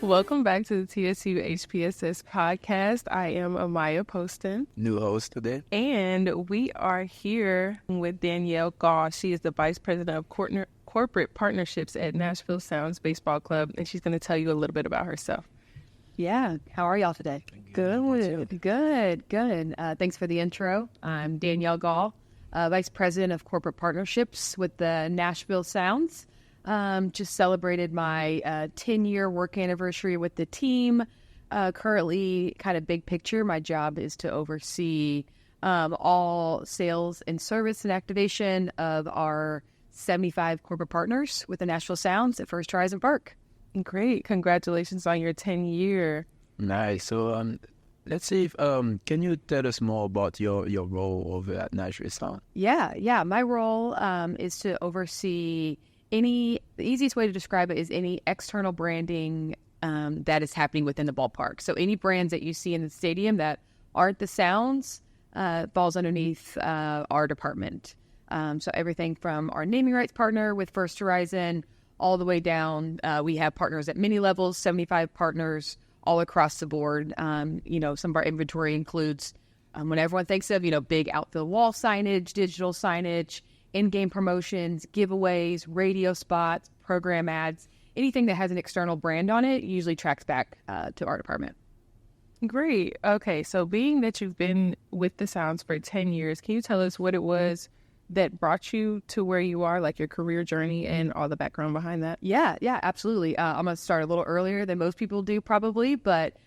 Welcome back to the TSU HPSS podcast. I am Amayah Poston. New host today. And we are here with Danielle Gaw. She is the Vice President of Corporate Partnerships at Nashville Sounds Baseball Club, and she's going to tell you a little bit about herself. Yeah. How are y'all today? Good. Thanks for the intro. I'm Danielle Gaw, Vice President of Corporate Partnerships with the Nashville Sounds. Just celebrated my 10-year work anniversary with the team. Currently, kind of big picture, my job is to oversee all sales and service and activation of our 75 corporate partners with the Nashville Sounds at First Horizon Park. Great. Congratulations on your 10-year. Nice. So let's see if can you tell us more about your role over at Nashville Sound? Yeah. My role is to oversee the easiest way to describe it is any external branding that is happening within the ballpark. So any brands that you see in the stadium that aren't the Sounds falls underneath our department. So everything from our naming rights partner with First Horizon all the way down. We have partners at many levels, 75 partners all across the board. Some of our inventory includes when everyone thinks of, big outfield wall signage, digital signage, in-game promotions, giveaways, radio spots, program ads, anything that has an external brand on it usually tracks back to our department. Great. Okay, so being that you've been with the Sounds for 10 years, can you tell us what it was that brought you to where you are, like your career journey and all the background behind that? Yeah, absolutely. I'm going to start a little earlier than most people do probably, but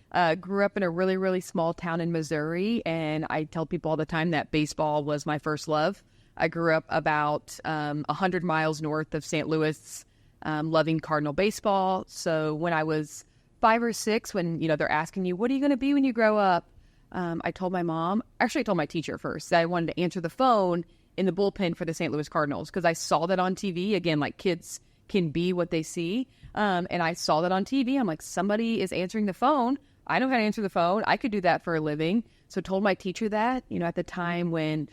grew up in a really, really small town in Missouri, and I tell people all the time that baseball was my first love. I grew up about 100 miles north of St. Louis, loving Cardinal baseball. So when I was 5 or 6, when, they're asking you, what are you going to be when you grow up? I told my mom, actually I told my teacher first, that I wanted to answer the phone in the bullpen for the St. Louis Cardinals because I saw that on TV. Again, like kids can be what they see. And I saw that on TV. I'm like, somebody is answering the phone. I know how to answer the phone. I could do that for a living. So told my teacher that, at the time when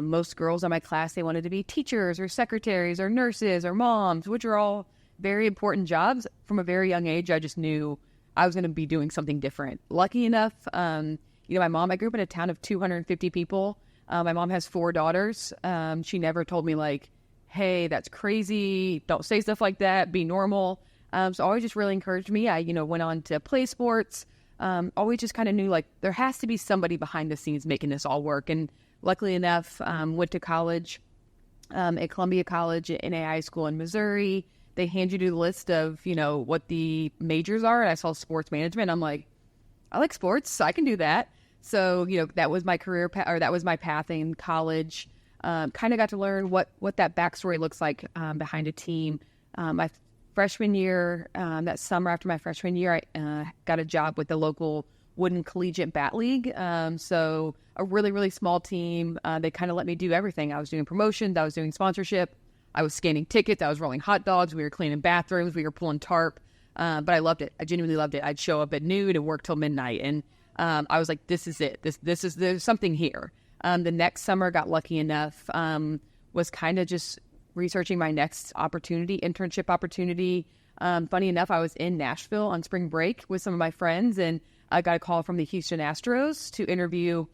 most girls in my class, they wanted to be teachers or secretaries or nurses or moms, which are all very important jobs. From a very young age, I just knew I was going to be doing something different. Lucky enough, my mom, I grew up in a town of 250 people. My mom has 4 daughters. She never told me like, hey, that's crazy. Don't say stuff like that. Be normal. So always just really encouraged me. I, went on to play sports. Always just kind of knew like there has to be somebody behind the scenes making this all work. And luckily enough, went to college at Columbia College at NAI school in Missouri. They hand you the list of, what the majors are. And I saw sports management. I'm like, I like sports, so I can do that. So, that was my career that was my path in college. Kind of got to learn what that backstory looks like behind a team. My freshman year, that summer after my freshman year, I got a job with the local Wooden Collegiate Bat League. So a really, really small team. They kind of let me do everything. I was doing promotions. I was doing sponsorship. I was scanning tickets. I was rolling hot dogs. We were cleaning bathrooms. We were pulling tarp. But I loved it. I genuinely loved it. I'd show up at noon and work till midnight. And I was like, this is it. There's something here. The next summer, got lucky enough, was kind of just researching my next internship opportunity. Funny enough, I was in Nashville on spring break with some of my friends, and I got a call from the Houston Astros to interview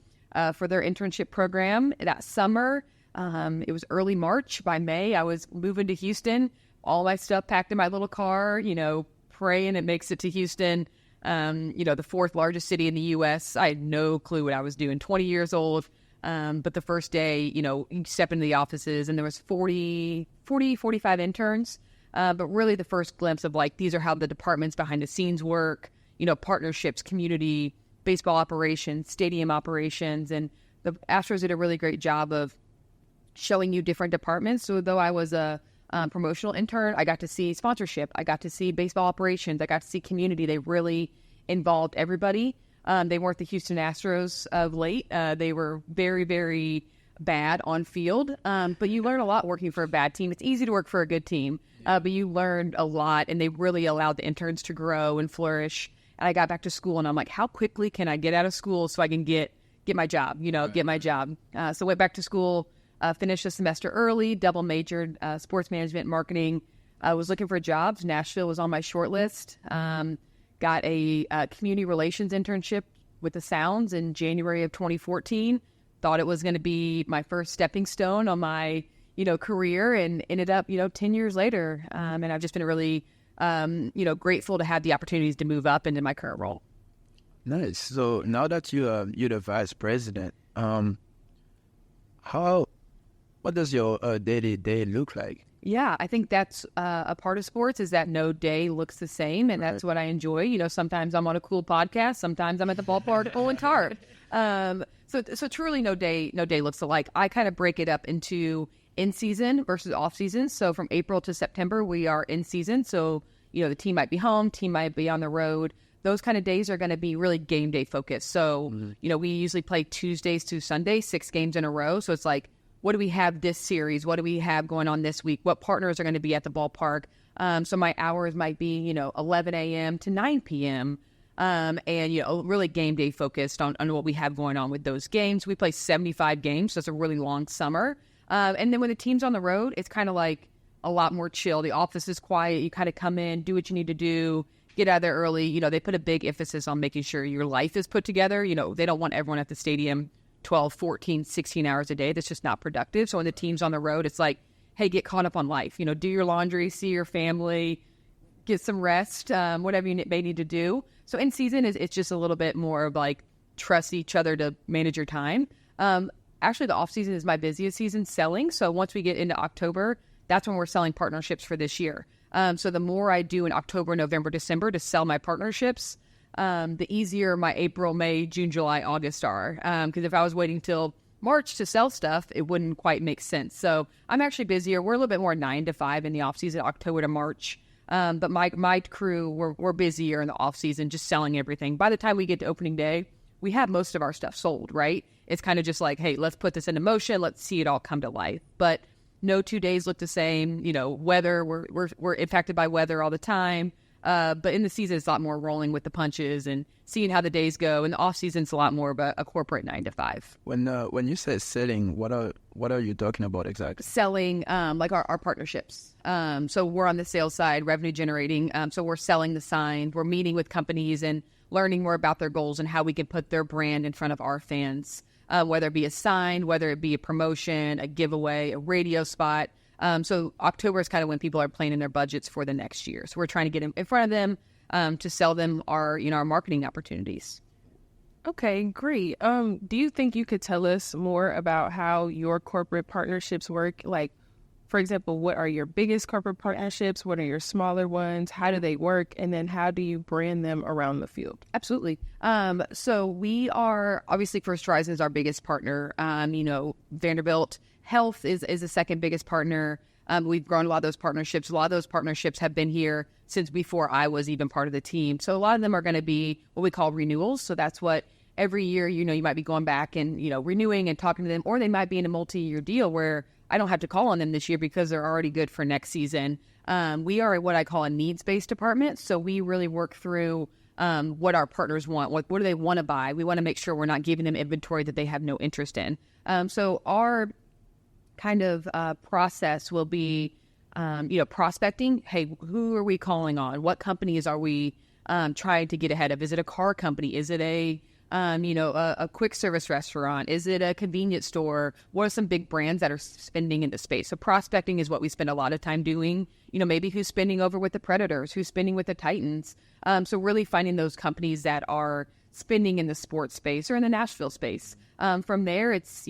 for their internship program that summer. It was early March. By May, I was moving to Houston, all my stuff packed in my little car, praying it makes it to Houston. The 4th largest city in the U.S. I had no clue what I was doing, 20 years old. But the first day, you step into the offices and there was 45 interns. But really the first glimpse of like, these are how the departments behind the scenes work, partnerships, community, baseball operations, stadium operations. And the Astros did a really great job of showing you different departments. So though I was a promotional intern, I got to see sponsorship. I got to see baseball operations. I got to see community. They really involved everybody. They weren't the Houston Astros of late. They were very, very bad on field. But you learn a lot working for a bad team. It's easy to work for a good team, but you learned a lot, and they really allowed the interns to grow and flourish. And I got back to school, and I'm like, how quickly can I get out of school so I can get my job, get my job. So went back to school, finished the semester early, double majored, sports management, marketing. I was looking for jobs. Nashville was on my short list. got a community relations internship with the Sounds in January of 2014. Thought it was going to be my first stepping stone on my, career, and ended up, 10 years later. And I've just been really, grateful to have the opportunities to move up into my current role. Nice. So now that you're the vice president, what does your day-to-day look like? Yeah, I think that's a part of sports, is that no day looks the same, and that's what I enjoy. Sometimes I'm on a cool podcast, sometimes I'm at the ballpark pulling tarp. So truly no day looks alike. I kind of break it up into in season versus off season. So from April to September, we are in season. So the team might be home, team might be on the road. Those kind of days are going to be really game day focused. So we usually play Tuesdays to Sundays, 6 games in a row. So it's like, what do we have this series? What do we have going on this week? What partners are going to be at the ballpark? So my hours might be, 11 a.m. to 9 p.m. And, really game day focused on what we have going on with those games. We play 75 games, so it's a really long summer. And then when the team's on the road, it's kind of like a lot more chill. The office is quiet. You kind of come in, do what you need to do, get out of there early. They put a big emphasis on making sure your life is put together. They don't want everyone at the stadium 12, 14, 16 hours a day. That's just not productive. So when the team's on the road, it's like, hey, get caught up on life. Do your laundry, see your family, get some rest, whatever you may need to do. So in season, it's just a little bit more of like trust each other to manage your time. Actually, the off season is my busiest season selling. So once we get into October, that's when we're selling partnerships for this year. So the more I do in October, November, December to sell my partnerships, the easier my April, May, June, July, August are. Because if I was waiting till March to sell stuff, it wouldn't quite make sense. So I'm actually busier. We're a little bit more 9 to 5 in the off season, October to March. But my crew, we're busier in the off season, just selling everything. By the time we get to opening day, we have most of our stuff sold, right? It's kind of just like, hey, let's put this into motion. Let's see it all come to life. But no 2 days look the same. Weather, we're impacted by weather all the time. But in the season, it's a lot more rolling with the punches and seeing how the days go. In the off season, it's a lot more of a corporate 9 to 5. When you say selling, what are you talking about exactly? Selling, like our partnerships. So we're on the sales side, revenue generating. So we're selling the sign. We're meeting with companies and learning more about their goals and how we can put their brand in front of our fans. Whether it be a sign, whether it be a promotion, a giveaway, a radio spot. So October is kind of when people are planning their budgets for the next year. So we're trying to get in front of them to sell them our marketing opportunities. Okay, great. Do you think you could tell us more about how your corporate partnerships work? Like, for example, what are your biggest corporate partnerships? What are your smaller ones? How do they work? And then how do you brand them around the field? Absolutely. So we are, obviously, First Horizon is our biggest partner. Vanderbilt Health is the second biggest partner. We've grown a lot of those partnerships. A lot of those partnerships have been here since before I was even part of the team. So a lot of them are going to be what we call renewals. So that's what every year, you might be going back and, renewing and talking to them, or they might be in a multi-year deal where I don't have to call on them this year because they're already good for next season. We are what I call a needs-based department. So we really work through what our partners want. What do they want to buy? We want to make sure we're not giving them inventory that they have no interest in. So our kind of process will be, prospecting. Hey, who are we calling on? What companies are we trying to get ahead of? Is it a car company? Is it a quick service restaurant? Is it a convenience store? What are some big brands that are spending in the space? So prospecting is what we spend a lot of time doing. Maybe who's spending over with the Predators, who's spending with the Titans. So really finding those companies that are spending in the sports space or in the Nashville space. From there, it's,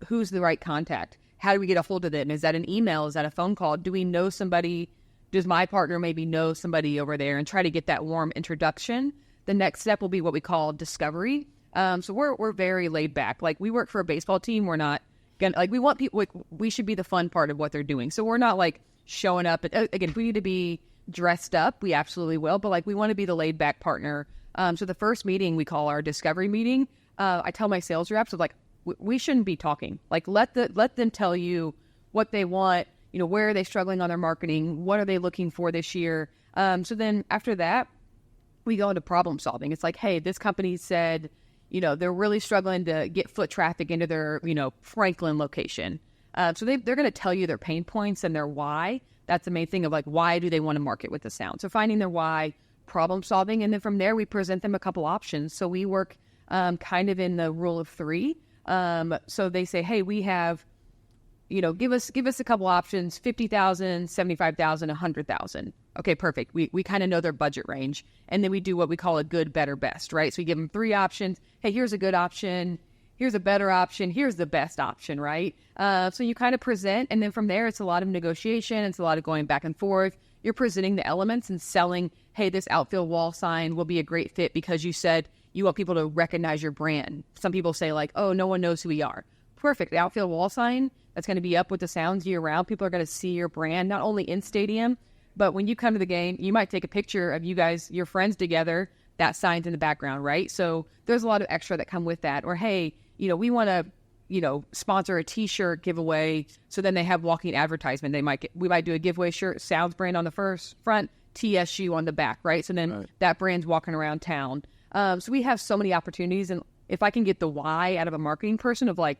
who's the right contact? How do we get a hold of them? Is that an email? Is that a phone call? Do we know somebody? Does my partner maybe know somebody over there, and try to get that warm introduction? The next step will be what we call discovery. So we're very laid back. Like, we work for a baseball team. We're not gonna, like, we want people, like, we should be the fun part of what they're doing. So we're not like showing up. And again, if we need to be dressed up, we absolutely will. But like, we want to be the laid back partner. So the first meeting we call our discovery meeting. I tell my sales reps, like, we shouldn't be talking. Like, let them tell you what they want. Where are they struggling on their marketing? What are they looking for this year? So then after that, we go into problem solving. It's like, hey, this company said, they're really struggling to get foot traffic into their, Franklin location. So they're going to tell you their pain points and their why. That's the main thing of like, why do they want to market with the Sound? So finding their why, problem solving. And then from there, we present them a couple options. So we work kind of in the rule of three. So they say, hey, we have, give us a couple options, 50,000, 75,000, 100,000. Okay, perfect. We kind of know their budget range. And then we do what we call a good, better, best, right? So we give them three options. Hey, here's a good option. Here's a better option. Here's the best option, right? So you kind of present. And then from there, it's a lot of negotiation. It's a lot of going back and forth. You're presenting the elements and selling, hey, this outfield wall sign will be a great fit because you said you want people to recognize your brand. Some people say like, oh, no one knows who we are. Perfect. The outfield wall sign that's going to be up with the sounds year round. People are going to see your brand, not only in stadium, but when you come to the game, you might take a picture of you guys, your friends together, that sign's in the background, right? So there's a lot of extra that come with that. Or, hey, we want to, sponsor a T-shirt giveaway. So then they have walking advertisement. We might do a giveaway shirt, Sounds brand on the front, TSU on the back, right? So then that brand's walking around town. So we have so many opportunities. And if I can get the why out of a marketing person of like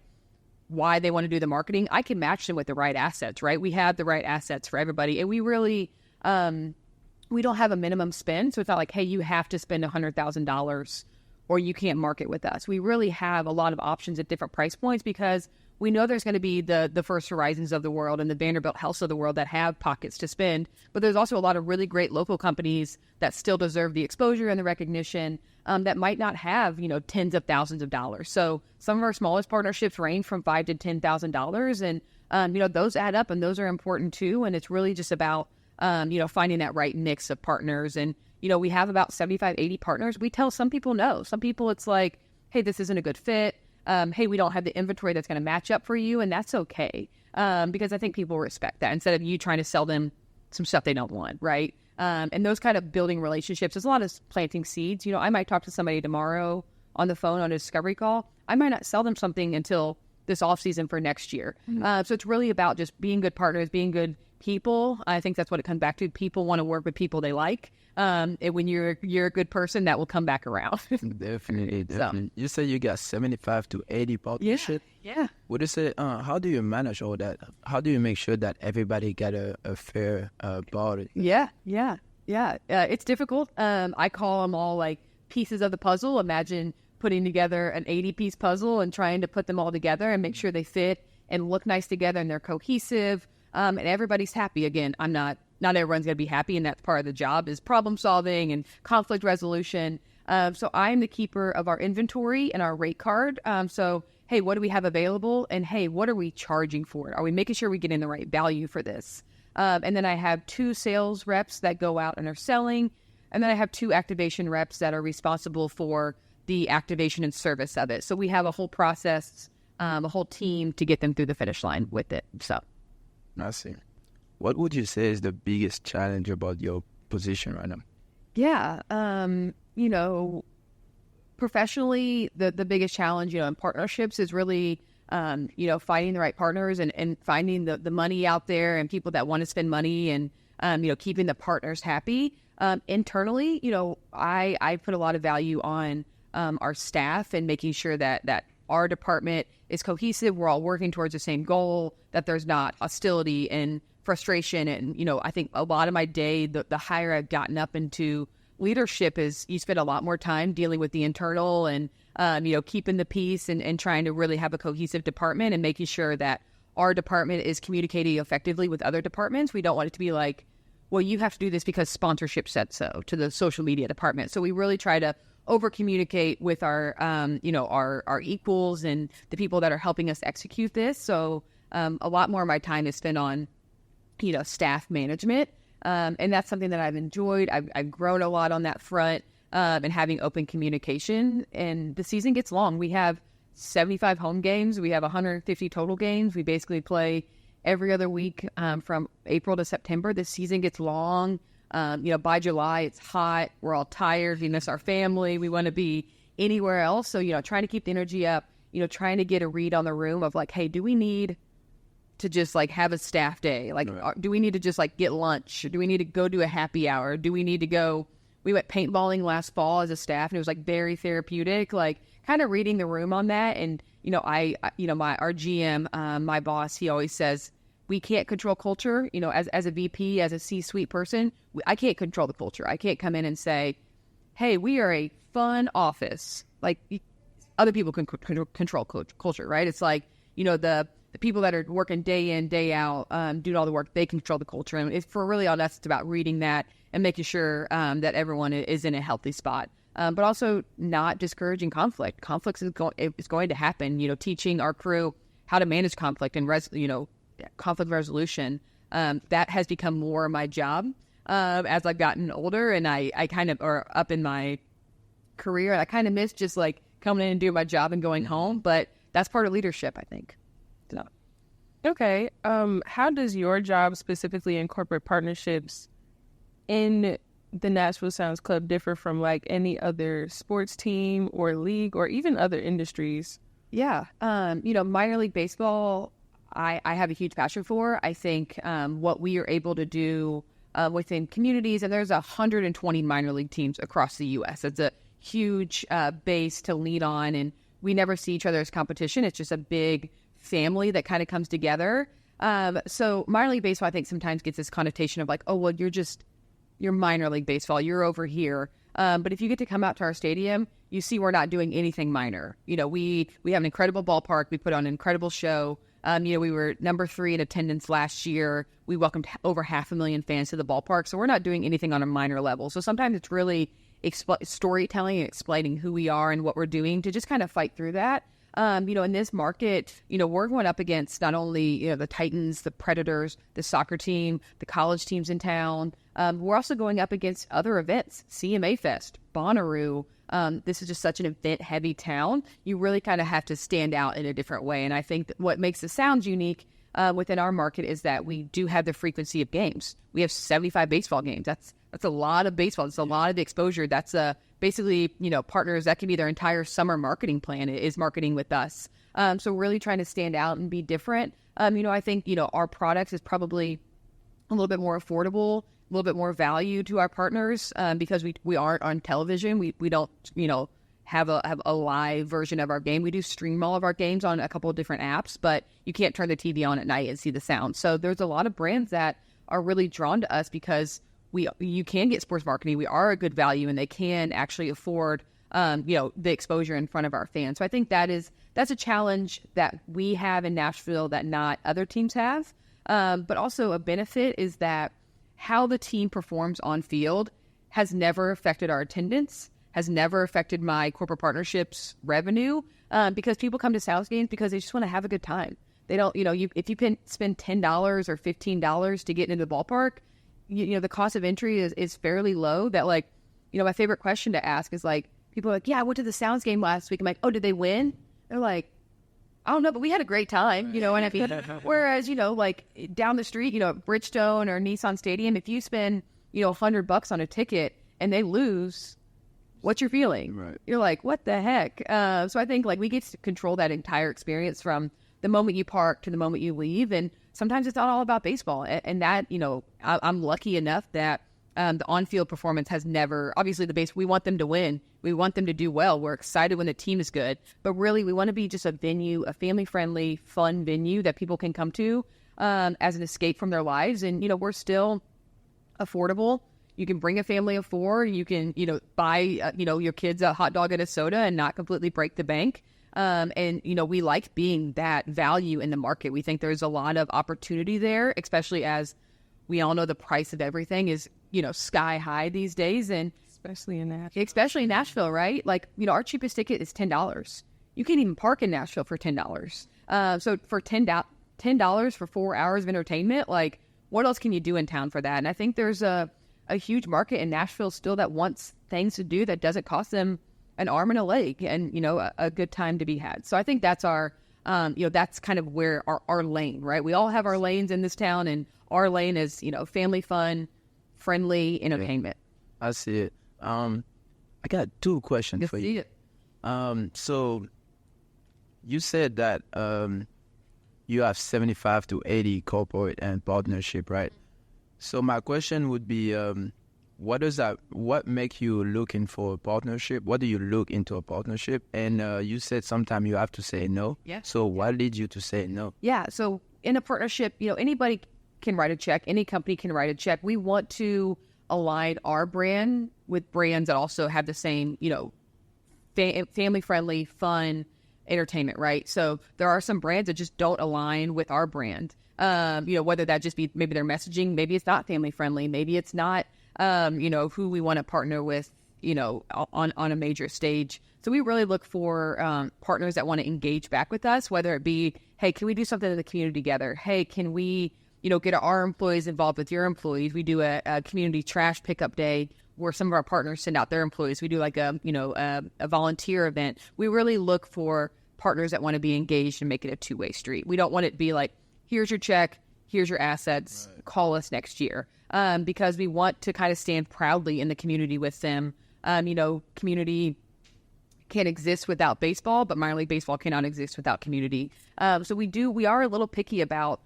why they want to do the marketing, I can match them with the right assets, right? We have the right assets for everybody. And we really, we don't have a minimum spend. So it's not like, hey, you have to spend $100,000 or you can't market with us. We really have a lot of options at different price points because we know there's going to be the First Horizons of the world and the Vanderbilt Healths of the world that have pockets to spend. But there's also a lot of really great local companies that still deserve the exposure and the recognition that might not have, tens of thousands of dollars. So some of our smallest partnerships range from $5,000 to $10,000. And, those add up and those are important too. And it's really just about, finding that right mix of partners. And, we have about 75, 80 partners. We tell some people no. Some people it's like, hey, this isn't a good fit. Hey, we don't have the inventory that's going to match up for you. And that's okay. Because I think people respect that instead of you trying to sell them some stuff they don't want. Right. And those kind of building relationships, there's a lot of planting seeds. I might talk to somebody tomorrow on the phone on a discovery call. I might not sell them something until this off season for next year. So it's really about just being good partners, being good people. I think that's what it comes back to. People want to work with people they like. And when you're a good person, that will come back around. Definitely. So. You say you got 75 to 80 partnerships. Yeah. What is it? How do you manage all that? How do you make sure that everybody get a fair part? Yeah. It's difficult. I call them all like pieces of the puzzle. Imagine putting together an 80-piece puzzle and trying to put them all together and make sure they fit and look nice together and they're cohesive. And everybody's happy. Again, not everyone's going to be happy, and that's part of the job is problem solving and conflict resolution. So I'm the keeper of our inventory and our rate card. So, hey, what do we have available? And hey, what are we charging for it? Are we making sure we're getting the right value for this? And then I have 2 sales reps that go out and are selling. And then I have 2 activation reps that are responsible for the activation and service of it. So we have a whole process, a whole team to get them through the finish line with it. So I see. What would you say is the biggest challenge about your position right now? Yeah. Professionally, the biggest challenge, in partnerships is really, finding the right partners and finding the money out there and people that want to spend money and, keeping the partners happy. Internally, I put a lot of value on our staff and making sure that our department is cohesive. We're all working towards the same goal, that there's not hostility and frustration. And, I think a lot of my day, the higher I've gotten up into leadership is you spend a lot more time dealing with the internal and, keeping the peace and trying to really have a cohesive department and making sure that our department is communicating effectively with other departments. We don't want it to be like, well, you have to do this because sponsorship said so to the social media department. So we really try to over communicate with our equals and the people that are helping us execute this. So a lot more of my time is spent on, staff management. And that's something that I've enjoyed. I've grown a lot on that front and having open communication. And the season gets long. We have 75 home games. We have 150 total games. We basically play every other week from April to September. This season gets long. By July, it's hot. We're all tired. We miss our family. We want to be anywhere else. So, trying to keep the energy up, trying to get a read on the room of like, hey, do we need to just like have a staff day? Like, do we need to just like get lunch? Do we need to go do a happy hour? Do we need to go? We went paintballing last fall as a staff and it was like very therapeutic, like kind of reading the room on that. And, our GM, my boss, he always says, we can't control culture. You know, as a VP, as a C-suite person, I can't control the culture. I can't come in and say, hey, we are a fun office. Like, other people can control culture, right? It's like, you know, the people that are working day in, day out, doing all the work, they control the culture. And it's for really all us, it's about reading that and making sure that everyone is in a healthy spot. But also not discouraging conflict. Conflict is going to happen. You know, teaching our crew how to manage conflict and conflict resolution. That has become more of my job as I've gotten older, and I kind of are up in my career. I kind of miss just like coming in and doing my job and going home. But that's part of leadership, I think. So. Okay. How does your job specifically in corporate partnerships in the Nashville Sounds Club differ from like any other sports team or league or even other industries? Yeah. You know, minor league baseball, I have a huge passion for. I think what we are able to do within communities, and there's 120 minor league teams across the U.S. It's a huge base to lead on, and we never see each other as competition. It's just a big family that kind of comes together. So minor league baseball, I think, sometimes gets this connotation of like, oh, well, you're minor league baseball. You're over here. But if you get to come out to our stadium, you see we're not doing anything minor. You know, we have an incredible ballpark. We put on an incredible show. You know, we were number 3 in attendance last year. We welcomed over 500,000 fans to the ballpark. So we're not doing anything on a minor level. So sometimes it's really storytelling and explaining who we are and what we're doing to just kind of fight through that. You know, in this market, you know, we're going up against not only, you know, the Titans, the Predators, the soccer team, the college teams in town. We're also going up against other events, CMA Fest, Bonnaroo. This is just such an event-heavy town. You really kind of have to stand out in a different way. And I think that what makes the Sounds unique within our market is that we do have the frequency of games. We have 75 baseball games. That's a lot of baseball. It's a lot of the exposure. That's basically, you know, partners, that can be their entire summer marketing plan is marketing with us. So really trying to stand out and be different. You know, I think, you know, our products is probably a little bit more affordable, a little bit more value to our partners because we aren't on television. We don't, you know, have a live version of our game. We do stream all of our games on a couple of different apps, but you can't turn the TV on at night and see the sound. So there's a lot of brands that are really drawn to us because you can get sports marketing. We are a good value, and they can actually afford, you know, the exposure in front of our fans. So I think that's a challenge that we have in Nashville that not other teams have. But also a benefit is that how the team performs on field has never affected our attendance, has never affected my corporate partnerships revenue, because people come to Sounds games because they just want to have a good time. They don't, you know, if you can spend $10 or $15 to get into the ballpark, you know, the cost of entry is fairly low. That, like, you know, my favorite question to ask is like, people are like, yeah, I went to the Sounds game last week. I'm like, oh, did they win? They're like, I don't know, but we had a great time, you know. And I mean, whereas, you know, like down the street, you know, Bridgestone or Nissan Stadium, if you spend, you know, $100 on a ticket and they lose, what's your feeling? Right. You're like, what the heck? So I think like we get to control that entire experience from the moment you park to the moment you leave. And sometimes it's not all about baseball. And that, you know, I'm lucky enough that the on-field performance has never, obviously we want them to win. We want them to do well. We're excited when the team is good. But really, we want to be just a venue, a family-friendly, fun venue that people can come to as an escape from their lives. And, you know, we're still affordable. You can bring a family of 4. You can, you know, buy, you know, your kids a hot dog and a soda and not completely break the bank. And, you know, we like being that value in the market. We think there's a lot of opportunity there, especially as we all know the price of everything is, you know, sky high these days. And Especially in Nashville, right? Like, you know, our cheapest ticket is $10. You can't even park in Nashville for $10. So for $10 for 4 hours of entertainment, like, what else can you do in town for that? And I think there's a huge market in Nashville still that wants things to do that doesn't cost them an arm and a leg and, you know, a good time to be had. So I think that's our, you know, that's kind of where our lane, right? We all have our lanes in this town, and our lane is, you know, family fun, friendly entertainment. I see it. I got 2 questions for you. So you said that you have 75 to 80 corporate and partnership, right? So my question would be, what make you looking for a partnership? What do you look into a partnership? And you said sometimes you have to say no. Yeah. So what leads you to say no? Yeah. So in a partnership, anybody can write a check. Any company can write a check. We want to align our brand with brands that also have the same, family-friendly, fun entertainment, right? So there are some brands that just don't align with our brand. Whether that just be maybe their messaging, maybe it's not family-friendly, maybe it's not, who we want to partner with, on a major stage. So we really look for partners that want to engage back with us, whether it be, hey, can we do something in the community together? Hey, can we, get our employees involved with your employees? We do a community trash pickup day where some of our partners send out their employees. We do like a volunteer event. We really look for partners that want to be engaged and make it a two-way street. We don't want it to be like, here's your check, here's your assets, right, call us next year. Because we want to kind of stand proudly in the community with them. Community can't exist without baseball, but minor league baseball cannot exist without community. So we are a little picky about,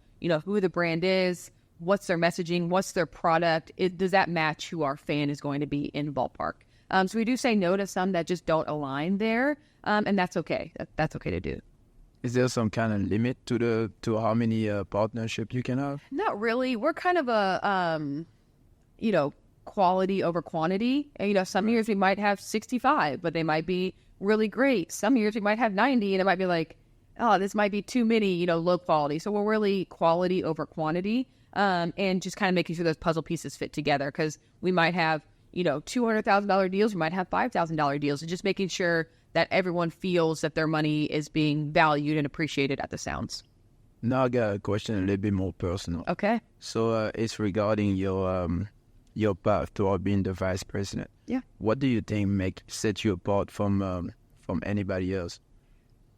who the brand is, what's their messaging, what's their product. Does that match who our fan is going to be in the ballpark? So we do say no to some that just don't align there. And that's okay. That's okay to do. Is there some kind of limit to how many partnership you can have? Not really. We're kind of a, quality over quantity. And, some years we might have 65, but they might be really great. Some years we might have 90, and it might be like, oh, this might be too many, low quality. So we're really quality over quantity, and just kind of making sure those puzzle pieces fit together, because we might have, $200,000 deals, we might have $5,000 deals, and just making sure that everyone feels that their money is being valued and appreciated at the Sounds. Now I got a question a little bit more personal. Okay. So it's regarding your path toward being the vice president. Yeah. What do you think sets you apart from anybody else?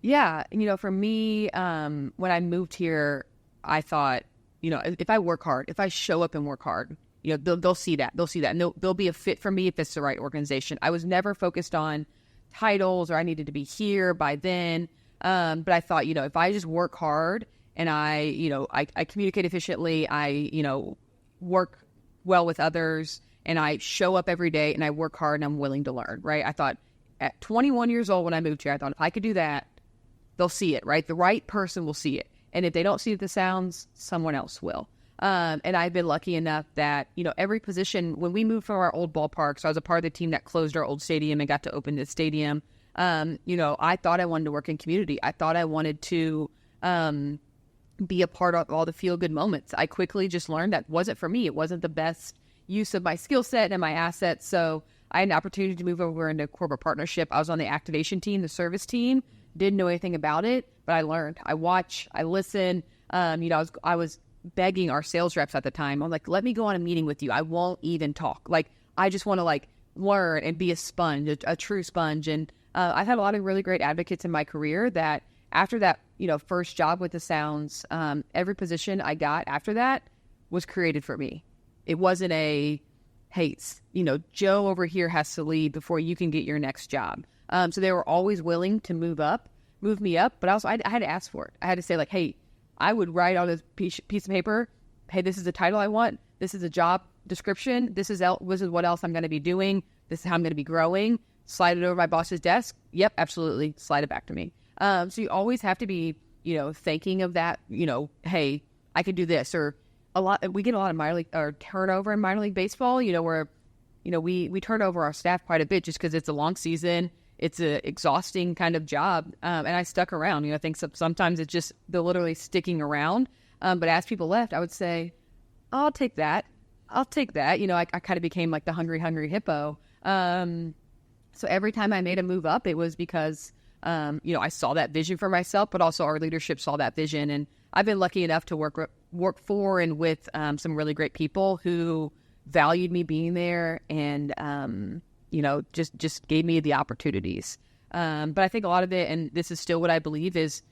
Yeah. For me, when I moved here, I thought, if I work hard, if I show up and work hard, they'll see that. They'll see that. And they'll be a fit for me if it's the right organization. I was never focused on titles or I needed to be here by then. But I thought, if I just work hard and I communicate efficiently, I work well with others, and I show up every day and I work hard and I'm willing to learn, right? I thought at 21 years old when I moved here, I thought if I could do that, they'll see it, right? The right person will see it. And if they don't see the Sounds, someone else will. And I've been lucky enough that, every position, when we moved from our old ballpark, so I was a part of the team that closed our old stadium and got to open this stadium. I thought I wanted to work in community. I thought I wanted to be a part of all the feel-good moments. I quickly just learned that wasn't for me. It wasn't the best use of my skill set and my assets. So I had an opportunity to move over into corporate partnership. I was on the activation team, the service team, didn't know anything about it, but I learned. I watched, I listened. I was begging our sales reps at the time. I'm like, let me go on a meeting with you. I won't even talk. Like, I just want to learn and be a sponge, a true sponge. And I've had a lot of really great advocates in my career that after that, first job with the Sounds, every position I got after that was created for me. It wasn't hey, Joe over here has to leave before you can get your next job. So they were always willing to move me up, but also I had to ask for it. I had to say hey, I would write on this piece of paper, hey, this is the title I want. This is a job description. This is what else I'm going to be doing. This is how I'm going to be growing. Slide it over my boss's desk. Yep, absolutely. Slide it back to me. So you always have to be, thinking of that, hey, I could do this. Or we get a lot of minor league or turnover in minor league baseball, where, we turn over our staff quite a bit just because it's a long season. It's an exhausting kind of job. And I stuck around. I think sometimes it's just they're literally sticking around. But as people left, I would say, I'll take that. I kind of became like the hungry hippo. So every time I made a move up, it was because, I saw that vision for myself, but also our leadership saw that vision. And I've been lucky enough to work for and with some really great people who valued me being there and, just gave me the opportunities. But I think a lot of it, and this is still what I believe, is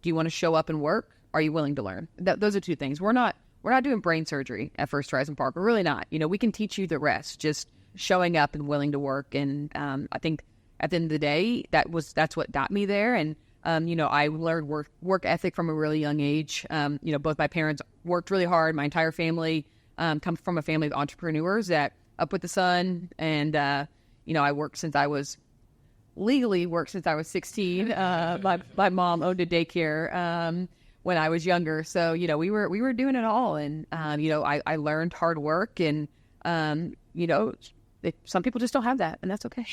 do you want to show up and work? Are you willing to learn? Those are two things. We're not doing brain surgery at First Horizon Park. We're really not. We can teach you the rest, just showing up and willing to work. And I think at the end of the day, that's what got me there. And, I learned work ethic from a really young age. Both my parents worked really hard. My entire family comes from a family of entrepreneurs that up with the sun. And, I worked since I was 16. My mom owned a daycare. when I was younger. So, we were doing it all. And, I learned hard work and, some people just don't have that, and that's okay.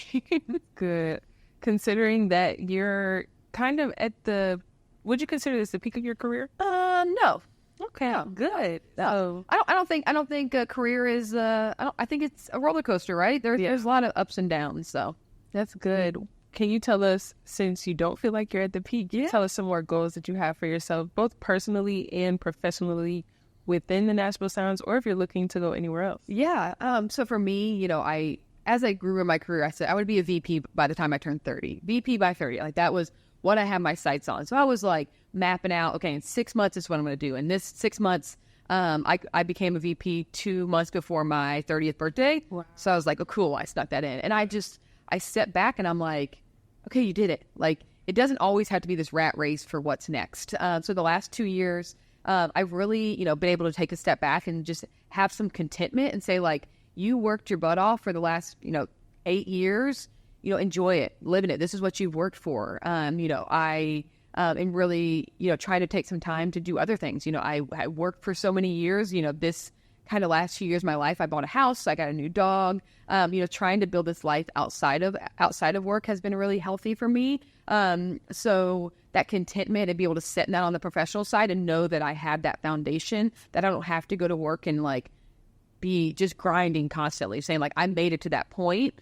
Good. Considering that you're kind of would you consider this the peak of your career? No. Okay, No. good. No. I don't think a career is, I think it's a roller coaster, right? There's a lot of ups and downs, so. That's good. Can you tell us, since you don't feel like you're at the peak, tell us some more goals that you have for yourself, both personally and professionally within the Nashville Sounds, or if you're looking to go anywhere else? Yeah. So for me, as I grew in my career, I said I would be a VP by the time I turned 30. VP by 30. Like, that was what I had my sights on. So I was like mapping out, okay, in 6 months is what I'm going to do. In this 6 months, I became a VP 2 months before my 30th birthday. Wow. So I was like, oh, cool. I snuck that in. And I stepped back and I'm like, okay, you did it. Like, it doesn't always have to be this rat race for what's next. So the last 2 years, I've really, been able to take a step back and just have some contentment and say, like, you worked your butt off for the last, 8 years, enjoy it, live in it. This is what you've worked for. I am really, trying to take some time to do other things. I worked for so many years, this kind of last few years of my life, I bought a house, I got a new dog, trying to build this life outside of work has been really healthy for me. So that contentment and be able to sit in that on the professional side and know that I have that foundation, that I don't have to go to work and like be just grinding constantly, saying like, I made it to that point.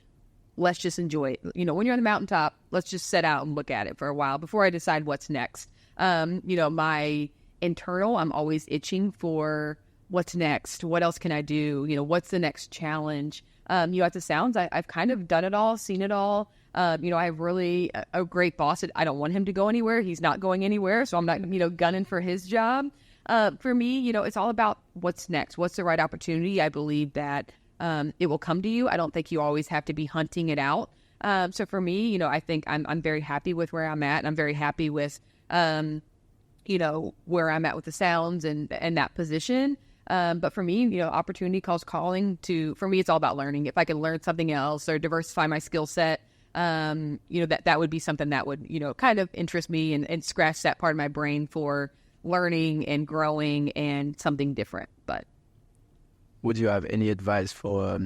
Let's just enjoy it. When you're on the mountaintop, let's just set out and look at it for a while before I decide what's next. My internal, I'm always itching for what's next. What else can I do? What's the next challenge? At the Sounds, I've kind of done it all, seen it all. I have really a great boss. I don't want him to go anywhere. He's not going anywhere. So I'm not, gunning for his job. For me, it's all about what's next. What's the right opportunity? I believe that it will come to you. I don't think you always have to be hunting it out. So for me, I think I'm very happy with where I'm at. And I'm very happy with, where I'm at with the Sounds and that position. But for me, opportunity calls calling for me, it's all about learning. If I can learn something else or diversify my skill set, that would be something that would, kind of interest me and scratch that part of my brain for learning and growing and something different. But would you have any advice for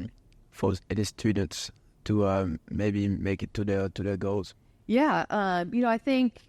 any students to maybe make it to their goals? Yeah. I think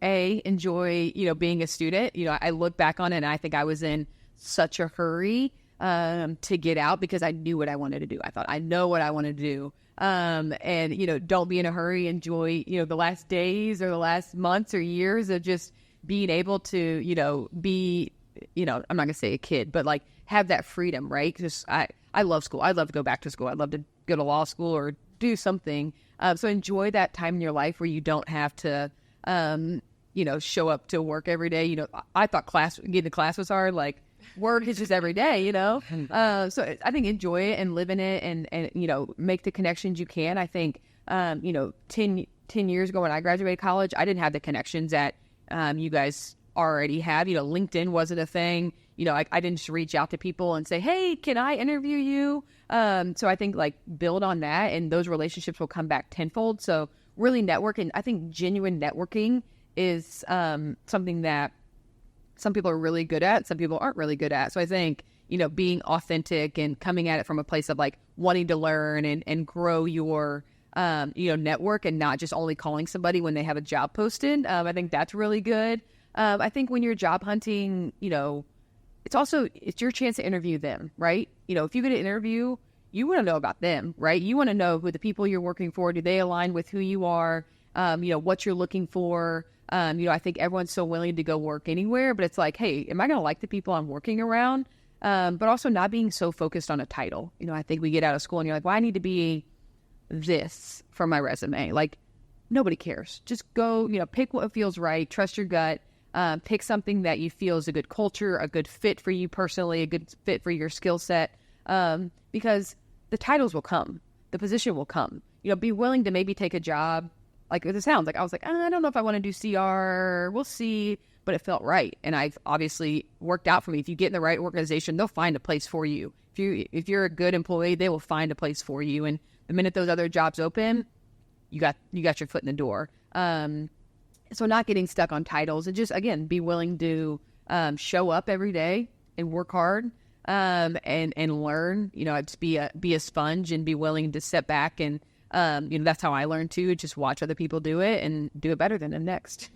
enjoy, being a student. I look back on it and I think I was in such a hurry to get out because I knew what I wanted to do. I thought, I know what I want to do. And don't be in a hurry. Enjoy, the last days or the last months or years of just being able to, be, I'm not going to say a kid, but like have that freedom, right? Because I love school. I'd love to go back to school. I'd love to go to law school or do something. So enjoy that time in your life where you don't have to, show up to work every day. I thought getting to class was hard. Like, work is just every day, So I think enjoy it and live in it and make the connections you can. I think, 10 years ago when I graduated college, I didn't have the connections that you guys already have. LinkedIn wasn't a thing. I didn't just reach out to people and say, hey, can I interview you? So I think like build on that and those relationships will come back tenfold. So really network. And I think genuine networking is something that some people are really good at, some people aren't really good at. So I think, being authentic and coming at it from a place of like wanting to learn and grow your, network and not just only calling somebody when they have a job posted. I think that's really good. I think when you're job hunting, it's your chance to interview them, right? If you get an interview, you want to know about them, right? You want to know who the people you're working for, do they align with who you are, what you're looking for. I think everyone's so willing to go work anywhere, but it's like, hey, am I going to like the people I'm working around? But also not being so focused on a title. I think we get out of school and you're like, well, I need to be this for my resume. Like, nobody cares. Just go, pick what feels right, trust your gut, pick something that you feel is a good culture, a good fit for you personally, a good fit for your skill set, because the titles will come, the position will come. Be willing to maybe take a job. Like it sounds like I was like, I don't know if I want to do CR. We'll see. But it felt right. And I've obviously worked out for me. If you get in the right organization, they'll find a place for you. If you're a good employee, they will find a place for you. And the minute those other jobs open, you got your foot in the door. And So not getting stuck on titles and just, again, be willing to show up every day and work hard and learn, just be a sponge and be willing to step back. And, that's how I learned too. Just watch other people do it and do it better than them next.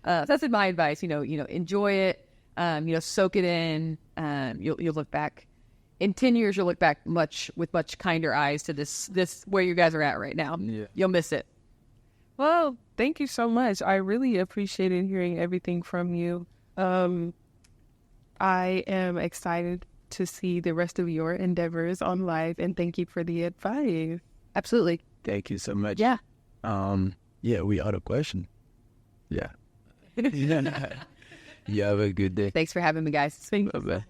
That's my advice, enjoy it, soak it in. You'll look back in 10 years, you'll look back with much kinder eyes to this where you guys are at right now. Yeah. You'll miss it. Well, thank you so much. I really appreciated hearing everything from you. I am excited to see the rest of your endeavors on life, and thank you for the advice. Absolutely. Thank you so much. Yeah. Yeah, we out of question. Yeah. You have a good day. Thanks for having me, guys. Thank you. Bye-bye.